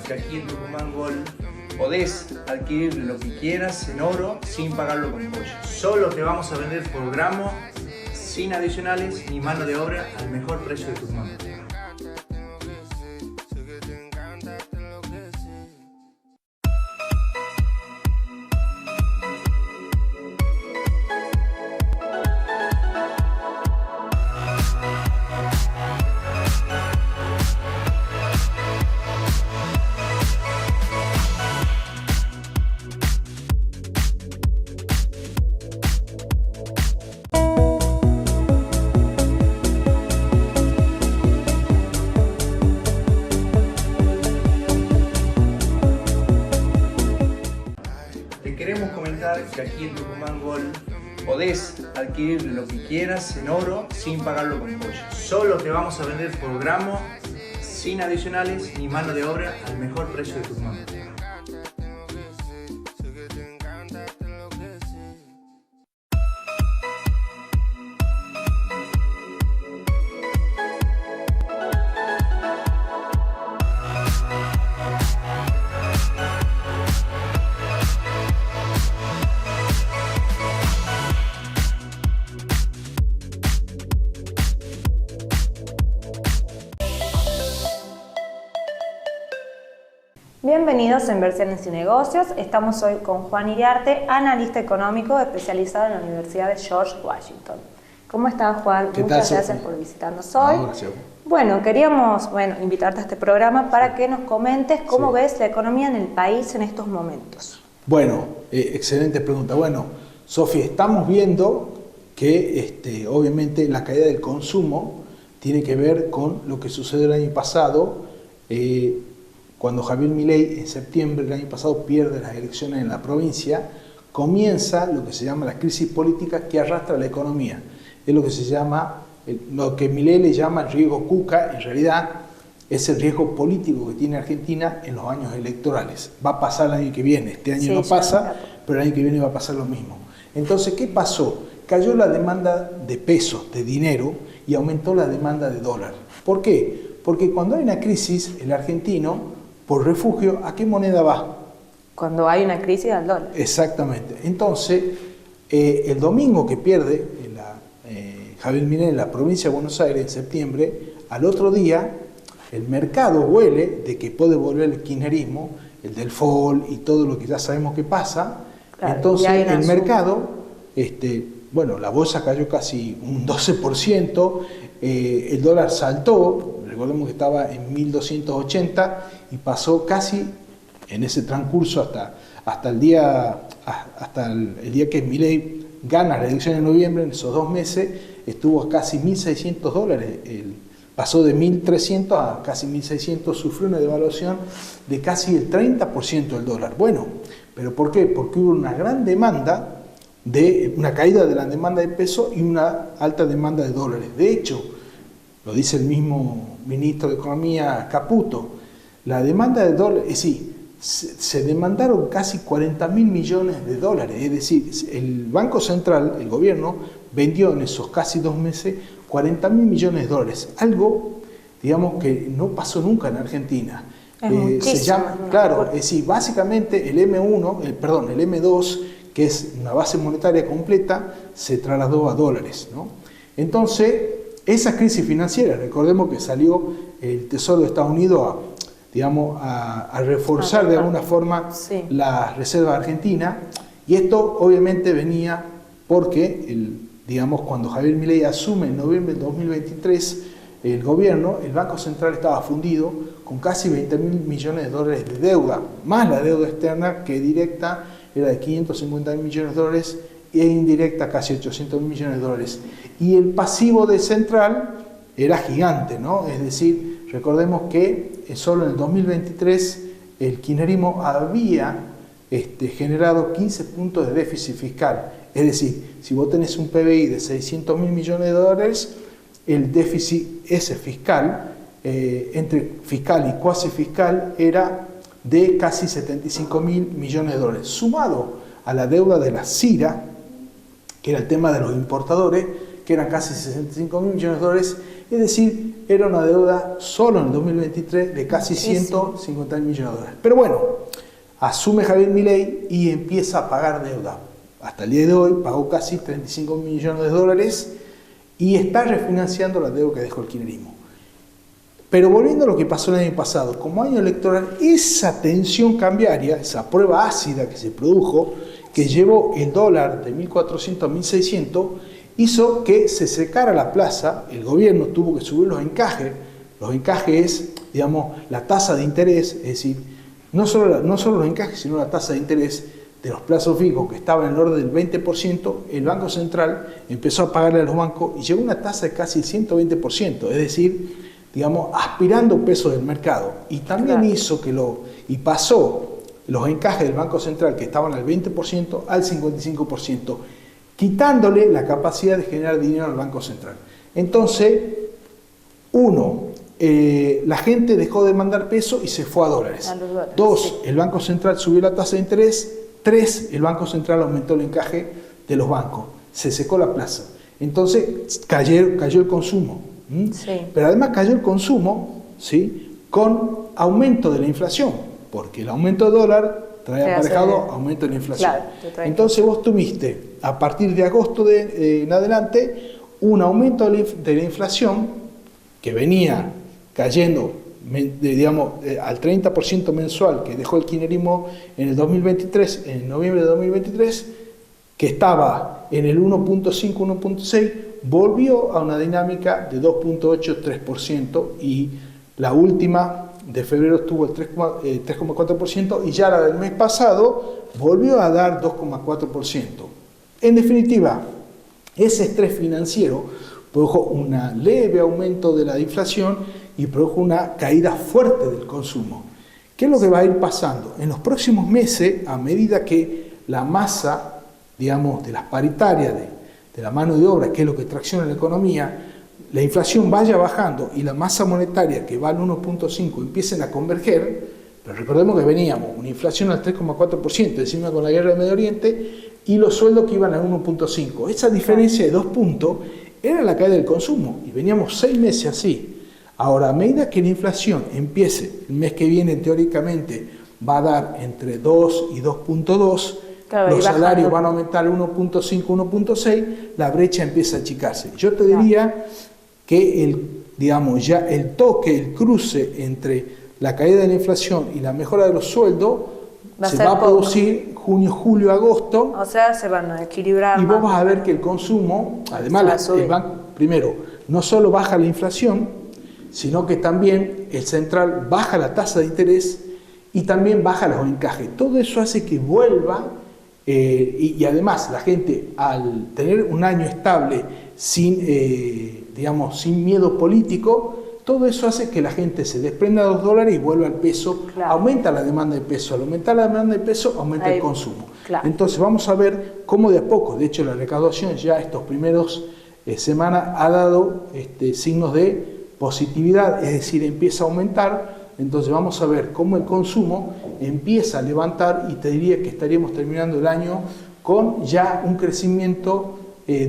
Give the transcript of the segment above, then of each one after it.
que aquí en Tucumán Gold podés adquirir lo que quieras en oro sin pagarlo con pollo. Solo te vamos a vender por gramo, sin adicionales ni mano de obra, al mejor precio de Tucumán. Queremos comentar que aquí en Tucumán Gold podés adquirir lo que quieras en oro sin pagarlo con pollo. Solo te vamos a vender por gramo, sin adicionales ni mano de obra, al mejor precio de Tucumán. Bienvenidos a Inversiones y Negocios. Estamos hoy con Juan Iriarte, analista económico especializado en la Universidad de George Washington. ¿Cómo estás, Juan? Muchas gracias por visitarnos hoy. Gracias. Bueno, queríamos invitarte a este programa para que nos comentes cómo ves la economía en el país en estos momentos. Bueno, excelente pregunta. Bueno, Sofía, estamos viendo que obviamente la caída del consumo tiene que ver con lo que sucedió el año pasado, cuando Javier Milei en septiembre del año pasado pierde las elecciones en la provincia. Comienza lo que se llama la crisis política que arrastra la economía. Es lo que se llama, lo que Milei le llama el riesgo Cuca. En realidad es el riesgo político que tiene Argentina en los años electorales. Va a pasar el año que viene, este año no pasa, pero el año que viene va a pasar lo mismo. Entonces, ¿qué pasó? Cayó la demanda de pesos, de dinero, y aumentó la demanda de dólar. ¿Por qué? Porque cuando hay una crisis, el argentino, por refugio, ¿a qué moneda va? Cuando hay una crisis, al dólar. Exactamente. Entonces, el domingo que pierde Javier Milei en la provincia de Buenos Aires en septiembre, al otro día el mercado huele de que puede volver el kirchnerismo, el del FOL y todo lo que ya sabemos que pasa. Claro, entonces el mercado, bueno, la bolsa cayó casi un 12%, el dólar saltó, recordemos que estaba en 1280 y pasó casi en ese transcurso hasta el día que Milei gana la elección en noviembre. En esos 2 meses estuvo a casi $1.600, pasó de 1.300 a casi 1.600, sufrió una devaluación de casi el 30% del dólar. Bueno, ¿pero por qué? Porque hubo una gran demanda, una caída de la demanda de peso y una alta demanda de dólares. De hecho, lo dice el mismo ministro de Economía, Caputo, la demanda de dólares, es decir, se demandaron casi 40.000 millones de dólares, es decir, el Banco Central, el gobierno, vendió en esos casi 2 meses 40.000 millones de dólares, algo, digamos, que no pasó nunca en Argentina. Se llama, claro, es decir, básicamente el M2, que es una base monetaria completa, se trasladó a dólares, ¿no? Entonces, esa crisis financiera, recordemos que salió el Tesoro de Estados Unidos a reforzar de alguna forma la reserva argentina, y esto obviamente venía porque, cuando Javier Milei asume en noviembre del 2023 el gobierno, el Banco Central estaba fundido con casi 20.000 millones de dólares de deuda, más la deuda externa, que directa era de 550.000 millones de dólares e indirecta casi 800.000 millones de dólares. Y el pasivo de Central era gigante, ¿no? Es decir, recordemos que solo en el 2023 el kirchnerismo había generado 15 puntos de déficit fiscal. Es decir, si vos tenés un PBI de 600.000 millones de dólares, el déficit ese fiscal, entre fiscal y cuasi fiscal, era de casi 75.000 millones de dólares. Sumado a la deuda de la CIRA, que era el tema de los importadores, que eran casi 65 mil millones de dólares, es decir, era una deuda solo en el 2023 de casi 150 mil millones de dólares. Pero bueno, asume Javier Milei y empieza a pagar deuda. Hasta el día de hoy pagó casi 35 mil millones de dólares y está refinanciando la deuda que dejó el kirchnerismo. Pero volviendo a lo que pasó el año pasado, como año electoral, esa tensión cambiaria, esa prueba ácida que se produjo, que llevó el dólar de 1.400 a 1.600, hizo que se secara la plaza, el gobierno tuvo que subir los encajes. Los encajes es, digamos, la tasa de interés, es decir, no solo los encajes, sino la tasa de interés de los plazos fijos, que estaba en el orden del 20%, el Banco Central empezó a pagarle a los bancos y llegó a una tasa de casi el 120%, es decir, digamos, aspirando pesos del mercado. Y también hizo que pasó los encajes del Banco Central, que estaban al 20%, al 55%, quitándole la capacidad de generar dinero al Banco Central. Entonces, la gente dejó de mandar pesos y se fue a dólares. Dos, el Banco Central subió la tasa de interés. Tres, el Banco Central aumentó el encaje de los bancos. Se secó la plaza. Entonces, cayó el consumo. Sí. Pero además cayó el consumo, ¿sí?, con aumento de la inflación, porque el aumento del dólar trae aparejado aumento de la inflación. Claro, entonces vos tuviste, a partir de agosto en adelante, un aumento de la inflación que venía cayendo, digamos, al 30% mensual que dejó el kirchnerismo en el 2023, en noviembre de 2023, que estaba en el 1.5, 1.6, volvió a una dinámica de 2.8, 3%, y la última de febrero tuvo el 3,4%, y ya la del mes pasado volvió a dar 2,4%. En definitiva, ese estrés financiero produjo un leve aumento de la inflación y produjo una caída fuerte del consumo. ¿Qué es lo que va a ir pasando? En los próximos meses, a medida que la masa, digamos, de las paritarias, de la mano de obra, que es lo que tracciona la economía, la inflación vaya bajando y la masa monetaria, que va al 1.5, empiecen a converger, pero recordemos que veníamos una inflación al 3,4%, encima con la guerra del Medio Oriente, y los sueldos que iban al 1.5. Esa diferencia de 2 puntos era la caída del consumo, y veníamos 6 meses así. Ahora, a medida que la inflación empiece, el mes que viene teóricamente va a dar entre 2 y 2.2, claro, los salarios van a aumentar 1.5, 1.6, la brecha empieza a achicarse. Yo te diría que el toque, el cruce entre la caída de la inflación y la mejora de los sueldos se va a producir junio, julio, agosto. O sea, se van a equilibrar. Y vos vas a ver que el consumo, además, el banco, primero, no solo baja la inflación, sino que también el central baja la tasa de interés y también baja los encajes. Todo eso hace que vuelva, y además la gente, al tener un año estable, sin miedo político, todo eso hace que la gente se desprenda de los dólares y vuelva al peso. Claro. Aumenta la demanda de peso. Al aumentar la demanda de peso, aumenta el consumo. Claro. Entonces vamos a ver cómo de a poco, de hecho la recaudación ya estos primeros semanas ha dado signos de positividad, es decir, empieza a aumentar. Entonces vamos a ver cómo el consumo empieza a levantar, y te diría que estaríamos terminando el año con ya un crecimiento,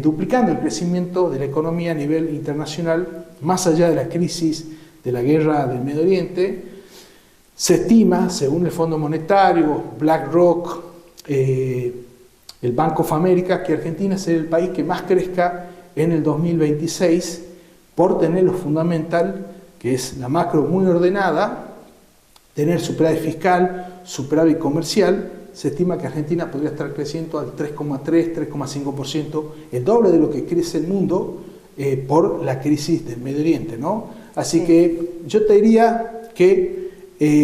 duplicando el crecimiento de la economía a nivel internacional, más allá de la crisis de la guerra del Medio Oriente. Se estima, según el Fondo Monetario, BlackRock, el Bank of America, que Argentina será el país que más crezca en el 2026, por tener lo fundamental, que es la macro muy ordenada, tener superávit fiscal, superávit comercial. Se estima que Argentina podría estar creciendo al 3,3, 3,5%, el doble de lo que crece el mundo por la crisis del Medio Oriente, ¿no? Así que yo te diría que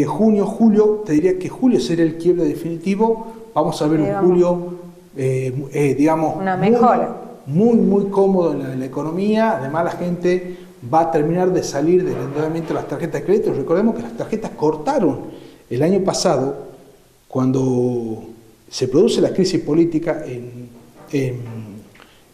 junio, julio, te diría que julio sería el quiebre definitivo. Vamos a ver un julio, una mejora. Muy cómodo en la economía. Además, la gente va a terminar de salir del endeudamiento de las tarjetas de crédito. Recordemos que las tarjetas cortaron el año pasado, cuando se produce la crisis política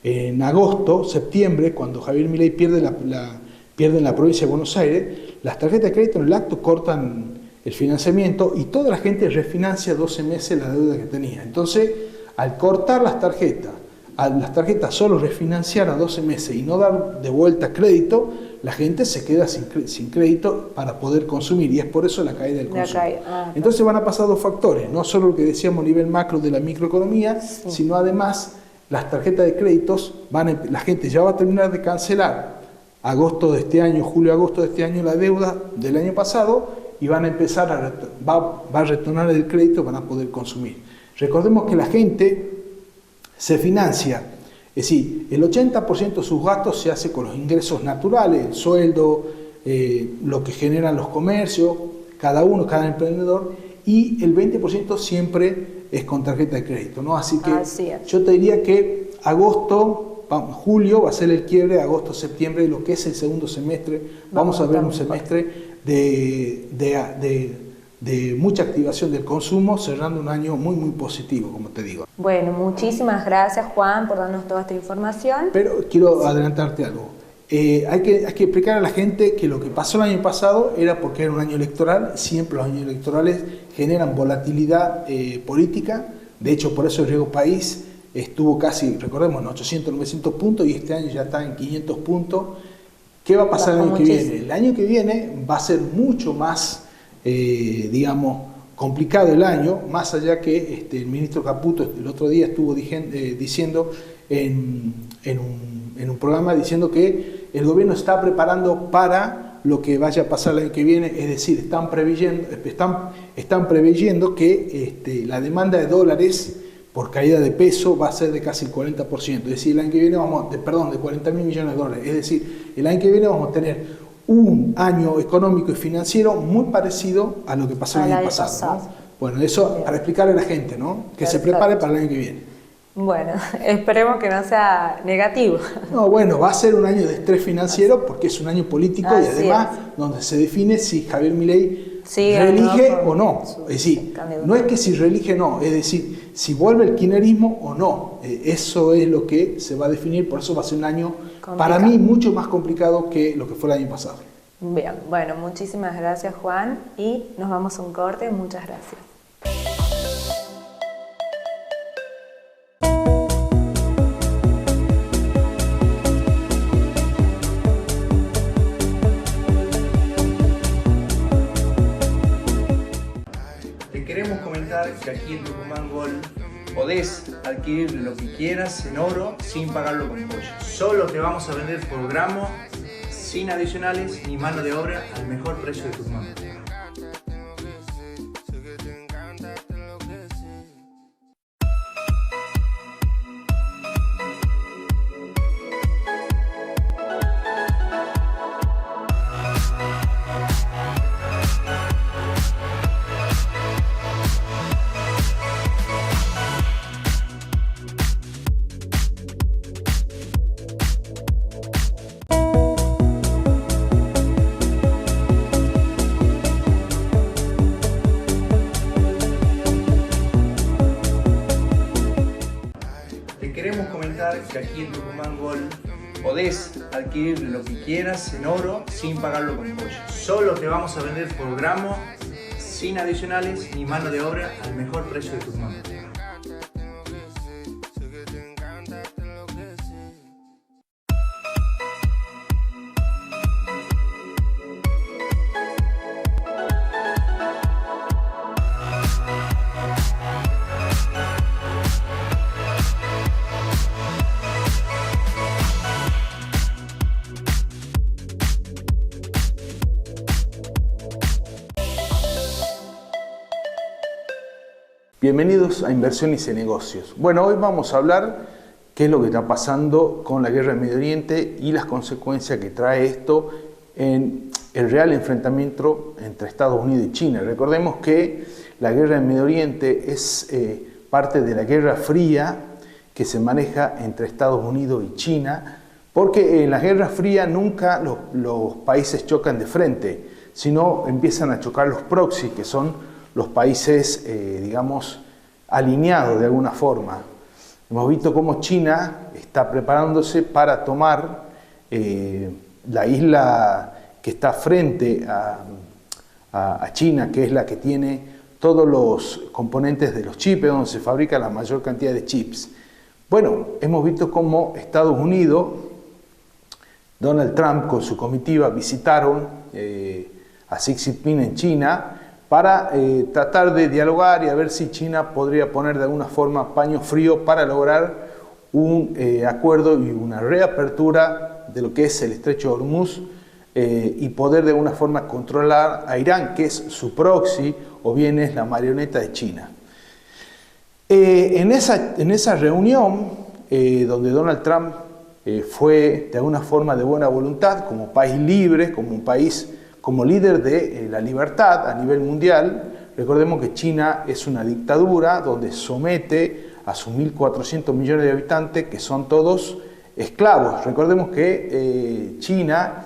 en agosto, septiembre, cuando Javier Milei pierde en la provincia de Buenos Aires. Las tarjetas de crédito en el acto cortan el financiamiento y toda la gente refinancia 12 meses la deuda que tenía. Entonces, al cortar las tarjetas, a las tarjetas solo refinanciar a 12 meses y no dar de vuelta crédito, la gente se queda sin crédito para poder consumir, y es por eso la caída del consumo. Entonces van a pasar dos factores, no solo lo que decíamos a nivel macro de la microeconomía, sino además las tarjetas de créditos, la gente ya va a terminar de cancelar agosto de este año, julio-agosto de este año, la deuda del año pasado, y van a empezar va a retornar el crédito, van a poder consumir. Recordemos que la gente se financia, es decir, el 80% de sus gastos se hace con los ingresos naturales, el sueldo, lo que generan los comercios, cada emprendedor, y el 20% siempre es con tarjeta de crédito, ¿no? Así que yo te diría que julio va a ser el quiebre, agosto, septiembre, lo que es el segundo semestre, vamos a ver un semestre de mucha activación del consumo, cerrando un año muy positivo, como te digo. Bueno, muchísimas gracias, Juan, por darnos toda esta información. Pero quiero adelantarte algo. Hay que explicar a la gente que lo que pasó el año pasado era porque era un año electoral. Siempre los años electorales generan volatilidad política. De hecho, por eso el riesgo país estuvo casi, recordemos, en 800, 900 puntos, y este año ya está en 500 puntos. ¿Qué va a pasar el año que viene? El año que viene va a ser mucho más, complicado el año, más allá que el ministro Caputo el otro día estuvo diciendo en un programa, diciendo que el gobierno está preparando para lo que vaya a pasar el año que viene, es decir, están preveyendo que la demanda de dólares por caída de peso va a ser de casi el 40%, es decir, el año que viene de 40.000 millones de dólares, es decir, el año que viene vamos a tener un año económico y financiero muy parecido a lo que pasó el año pasado. ¿No? Bueno, eso para explicarle a la gente, ¿no? Que se prepare para el año que viene. Bueno, esperemos que no sea negativo. No, bueno, va a ser un año de estrés financiero porque es un año político y además donde se define si Javier Milei reelige o no. Es decir, no es que si reelige o no, es decir, si vuelve el kirchnerismo o no. Eso es lo que se va a definir, por eso va a ser un año, para mí, mucho más complicado que lo que fue el año pasado. Bien, bueno, muchísimas gracias, Juan, y nos vamos a un corte. Muchas gracias. Queremos comentar que aquí en Tucumán Gold podés adquirir lo que quieras en oro sin pagarlo con pollo. Solo te vamos a vender por gramo, sin adicionales ni mano de obra, al mejor precio de Tucumán. Queremos comentar que aquí en Tucumán Gold podés adquirir lo que quieras en oro sin pagarlo con pollo. Solo te vamos a vender por gramo, sin adicionales ni mano de obra, al mejor precio de Tucumán. Bienvenidos a Inversiones y Negocios. Bueno, hoy vamos a hablar qué es lo que está pasando con la guerra en Medio Oriente y las consecuencias que trae esto en el real enfrentamiento entre Estados Unidos y China. Recordemos que la guerra en Medio Oriente es parte de la Guerra Fría que se maneja entre Estados Unidos y China, porque en la Guerra Fría nunca los países chocan de frente, sino empiezan a chocar los proxy, que son los países, digamos, alineados de alguna forma. Hemos visto cómo China está preparándose para tomar la isla que está frente a China, que es la que tiene todos los componentes de los chips, donde se fabrica la mayor cantidad de chips. Bueno, hemos visto cómo Estados Unidos, Donald Trump con su comitiva visitaron a Xi Jinping en China para tratar de dialogar y a ver si China podría poner de alguna forma paño frío para lograr un acuerdo y una reapertura de lo que es el estrecho de Hormuz y poder de alguna forma controlar a Irán, que es su proxy o bien es la marioneta de China. En esa reunión, donde Donald Trump fue de alguna forma de buena voluntad, como país libre, como un país, como líder de la libertad a nivel mundial, recordemos que China es una dictadura donde somete a sus 1.400 millones de habitantes, que son todos esclavos. Recordemos que China,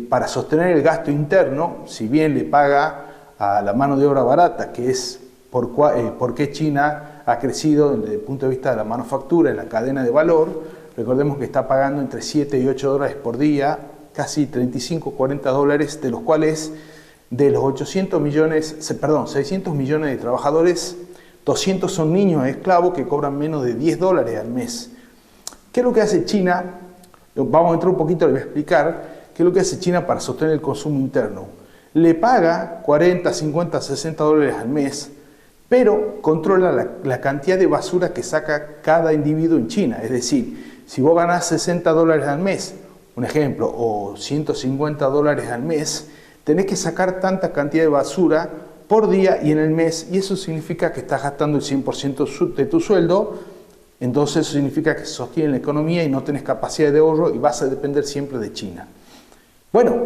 para sostener el gasto interno, si bien le paga a la mano de obra barata, que es por qué China ha crecido desde el punto de vista de la manufactura en la cadena de valor, recordemos que está pagando entre 7 y 8 dólares por día, casi 35, 40 dólares, de los cuales de los 600 millones de trabajadores, 200 son niños esclavos que cobran menos de 10 dólares al mes. ¿Qué es lo que hace China? Vamos a entrar un poquito, le voy a explicar qué es lo que hace China para sostener el consumo interno. Le paga 40, 50, 60 dólares al mes, pero controla la cantidad de basura que saca cada individuo en China. Es decir, si vos ganás 60 dólares al mes, un ejemplo, o 150 dólares al mes, tenés que sacar tanta cantidad de basura por día y en el mes, y eso significa que estás gastando el 100% de tu sueldo, entonces eso significa que sostiene la economía y no tenés capacidad de ahorro y vas a depender siempre de China. Bueno,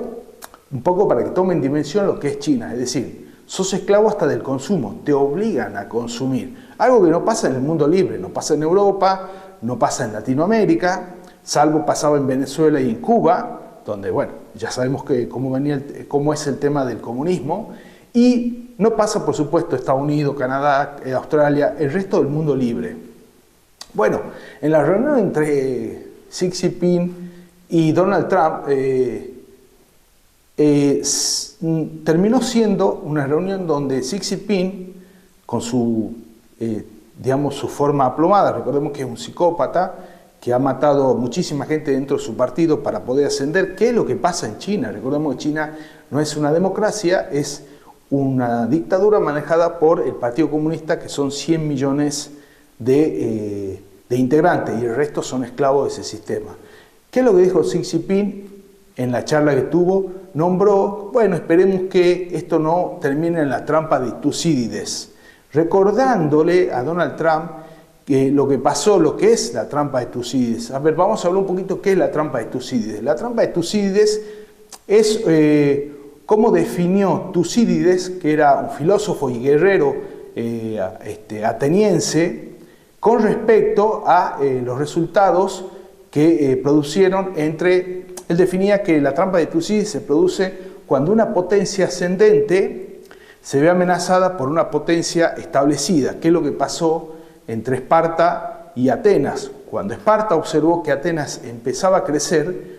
un poco para que tomen dimensión lo que es China, es decir, sos esclavo hasta del consumo, te obligan a consumir, algo que no pasa en el mundo libre, no pasa en Europa, no pasa en Latinoamérica, salvo pasaba en Venezuela y en Cuba, donde, bueno, ya sabemos cómo es el tema del comunismo, y no pasa, por supuesto, Estados Unidos, Canadá, Australia, el resto del mundo libre. Bueno, en la reunión entre Xi Jinping y Donald Trump, terminó siendo una reunión donde Xi Jinping, con su forma aplomada, recordemos que es un psicópata, que ha matado a muchísima gente dentro de su partido para poder ascender. ¿Qué es lo que pasa en China? Recordemos que China no es una democracia, es una dictadura manejada por el Partido Comunista, que son 100 millones de integrantes y el resto son esclavos de ese sistema. ¿Qué es lo que dijo Xi Jinping en la charla que tuvo? Nombró, bueno, esperemos que esto no termine en la trampa de Tucídides, recordándole a Donald Trump que lo que pasó, lo que es la trampa de Tucídides. A ver, vamos a hablar un poquito qué es la trampa de Tucídides. La trampa de Tucídides es cómo definió Tucídides, que era un filósofo y guerrero ateniense, con respecto a los resultados que producieron entre... Él definía que la trampa de Tucídides se produce cuando una potencia ascendente se ve amenazada por una potencia establecida. ¿Qué es lo que pasó entre Esparta y Atenas? Cuando Esparta observó que Atenas empezaba a crecer,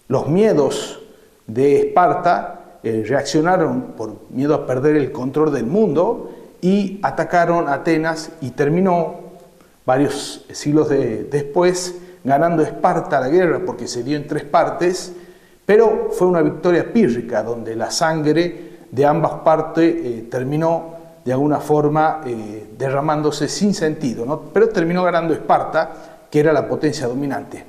los miedos de Esparta reaccionaron por miedo a perder el control del mundo y atacaron a Atenas y terminó varios siglos después ganando Esparta la guerra porque se dio en 3 partes, pero fue una victoria pírrica donde la sangre de ambas partes terminó de alguna forma derramándose sin sentido, ¿no? Pero terminó ganando Esparta, que era la potencia dominante.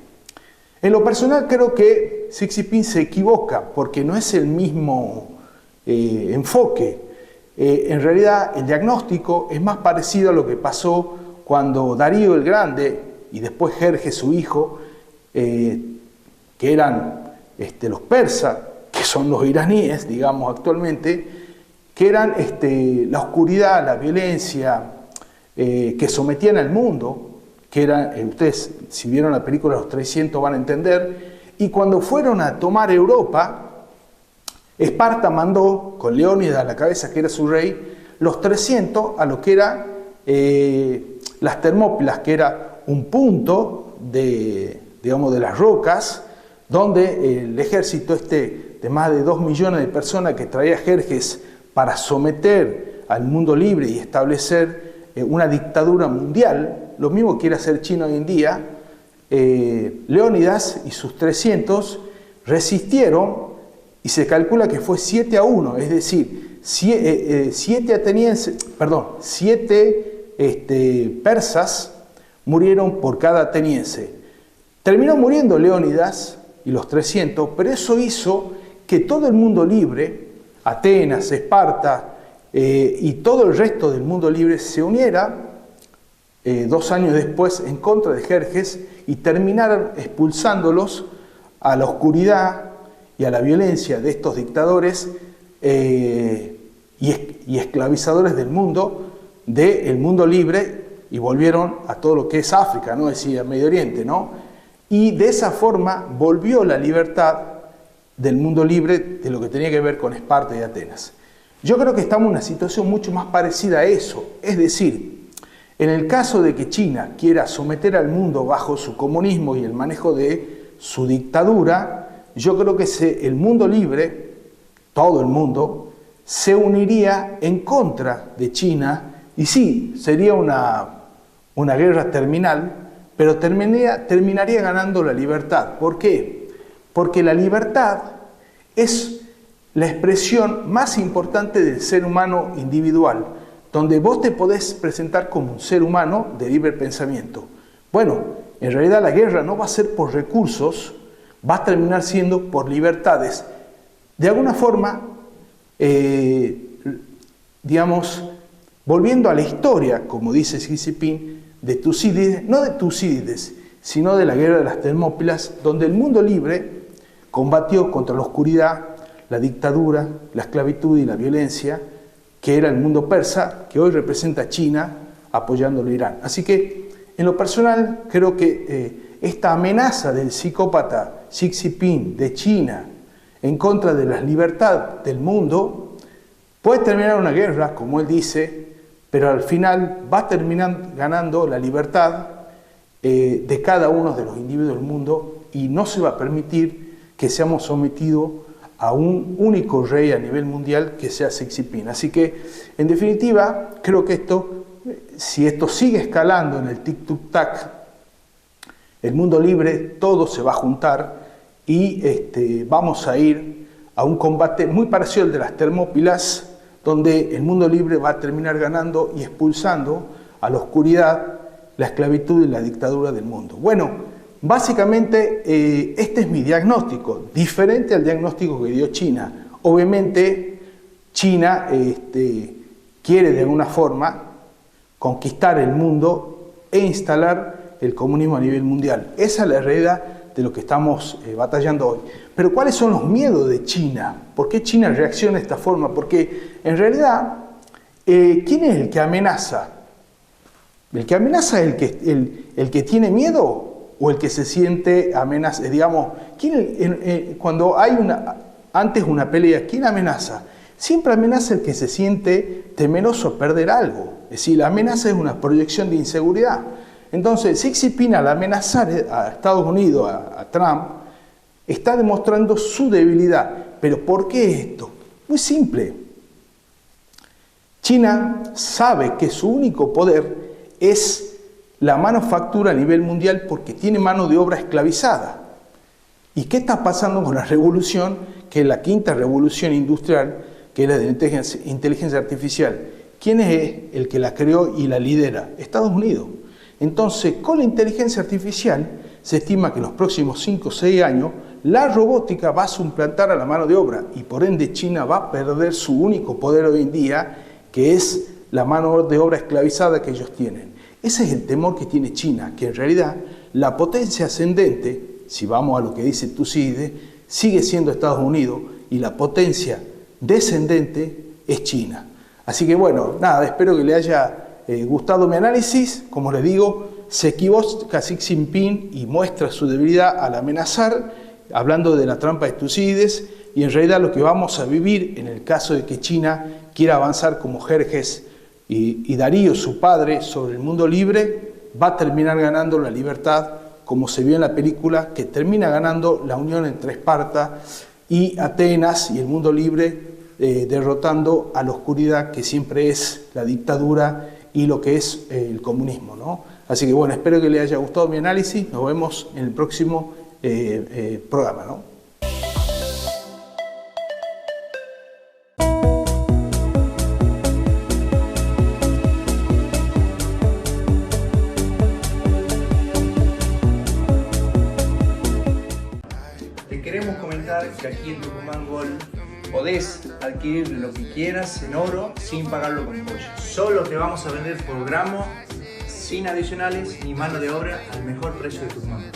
En lo personal creo que Xi Jinping se equivoca porque no es el mismo enfoque. En realidad el diagnóstico es más parecido a lo que pasó cuando Darío el Grande y después Jerjes, su hijo, que eran los persas, que son los iraníes, digamos actualmente, que eran la oscuridad, la violencia, que sometían al mundo, que eran, ustedes si vieron la película Los 300 van a entender, y cuando fueron a tomar Europa, Esparta mandó, con Leónidas a la cabeza, que era su rey, los 300 a lo que era las Termópilas, que era un punto de las rocas, donde el ejército de más de 2 millones de personas que traía Jerjes para someter al mundo libre y establecer una dictadura mundial, lo mismo quiere hacer China hoy en día. Leónidas y sus 300 resistieron y se calcula que fue 7-1, es decir, 7 persas murieron por cada ateniense. Terminó muriendo Leónidas y los 300, pero eso hizo que todo el mundo libre, Atenas, Esparta y todo el resto del mundo libre se uniera 2 años después en contra de Jerjes y terminaron expulsándolos a la oscuridad y a la violencia de estos dictadores y esclavizadores del mundo libre, y volvieron a todo lo que es África, ¿no? Es decir, a Medio Oriente, ¿no? Y de esa forma volvió la libertad del mundo libre de lo que tenía que ver con Esparta y Atenas. Yo creo que estamos en una situación mucho más parecida a eso, es decir, en el caso de que China quiera someter al mundo bajo su comunismo y el manejo de su dictadura, yo creo que el mundo libre, todo el mundo, se uniría en contra de China, y sí, sería una guerra terminal, pero terminaría ganando la libertad. ¿Por qué? Porque la libertad es la expresión más importante del ser humano individual, donde vos te podés presentar como un ser humano de libre pensamiento. Bueno, en realidad la guerra no va a ser por recursos, va a terminar siendo por libertades. De alguna forma, volviendo a la historia, como dice Xi Jinping, de Tucídides, no de Tucídides, sino de la guerra de las Termópilas, donde el mundo libre combatió contra la oscuridad, la dictadura, la esclavitud y la violencia, que era el mundo persa, que hoy representa a China apoyándolo a Irán. Así que, en lo personal, creo que esta amenaza del psicópata Xi Jinping de China en contra de la libertad del mundo puede terminar una guerra, como él dice, pero al final va a terminar ganando la libertad de cada uno de los individuos del mundo, y no se va a permitir que seamos sometidos a un único rey a nivel mundial que sea Xi Jinping. Así que, en definitiva, creo que si esto sigue escalando en el tic-tuc-tac, el mundo libre, todo se va a juntar y vamos a ir a un combate muy parecido al de las Termópilas, donde el mundo libre va a terminar ganando y expulsando a la oscuridad, la esclavitud y la dictadura del mundo. Bueno, básicamente este es mi diagnóstico, diferente al diagnóstico que dio China. Obviamente China quiere de alguna forma conquistar el mundo e instalar el comunismo a nivel mundial. Esa es la realidad de lo que estamos batallando hoy. Pero ¿cuáles son los miedos de China? ¿Por qué China reacciona de esta forma? Porque en realidad, ¿quién es el que amenaza? ¿El que amenaza es el que tiene miedo o el que se siente amenaza? Digamos, cuando hay antes una pelea, ¿quién amenaza? Siempre amenaza el que se siente temeroso a perder algo. Es decir, la amenaza es una proyección de inseguridad. Entonces, Xi Jinping, al amenazar a Estados Unidos, a Trump, está demostrando su debilidad. ¿Pero por qué esto? Muy simple. China sabe que su único poder es la manufactura a nivel mundial porque tiene mano de obra esclavizada. ¿Y qué está pasando con la revolución, que es la quinta revolución industrial, que es la de la inteligencia artificial? ¿Quién es el que la creó y la lidera? Estados Unidos. Entonces, con la inteligencia artificial, se estima que en los próximos 5 o 6 años, la robótica va a suplantar a la mano de obra y por ende China va a perder su único poder hoy en día, que es la mano de obra esclavizada que ellos tienen. Ese es el temor que tiene China, que en realidad la potencia ascendente, si vamos a lo que dice Tucídides, sigue siendo Estados Unidos y la potencia descendente es China. Así que bueno, nada, espero que le haya gustado mi análisis. Como les digo, se equivoca Xi Jinping y muestra su debilidad al amenazar, hablando de la trampa de Tucídides, y en realidad lo que vamos a vivir en el caso de que China quiera avanzar como Jerjes y Darío, su padre, sobre el mundo libre, va a terminar ganando la libertad, como se vio en la película, que termina ganando la unión entre Esparta y Atenas y el mundo libre, derrotando a la oscuridad que siempre es la dictadura y lo que es el comunismo, ¿no? Así que bueno, espero que les haya gustado mi análisis. Nos vemos en el próximo programa, ¿no? Queremos comentar que aquí en Tucumán Gold podés adquirir lo que quieras en oro sin pagarlo con pollo. Solo te vamos a vender por gramo, sin adicionales ni mano de obra, al mejor precio de Tucumán.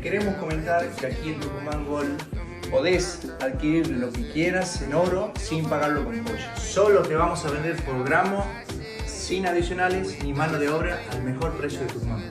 Queremos comentar que aquí en Tucumán Gold podés adquirir lo que quieras en oro sin pagarlo con pollo. Solo te vamos a vender por gramo, sin adicionales ni mano de obra, al mejor precio de Tucumán.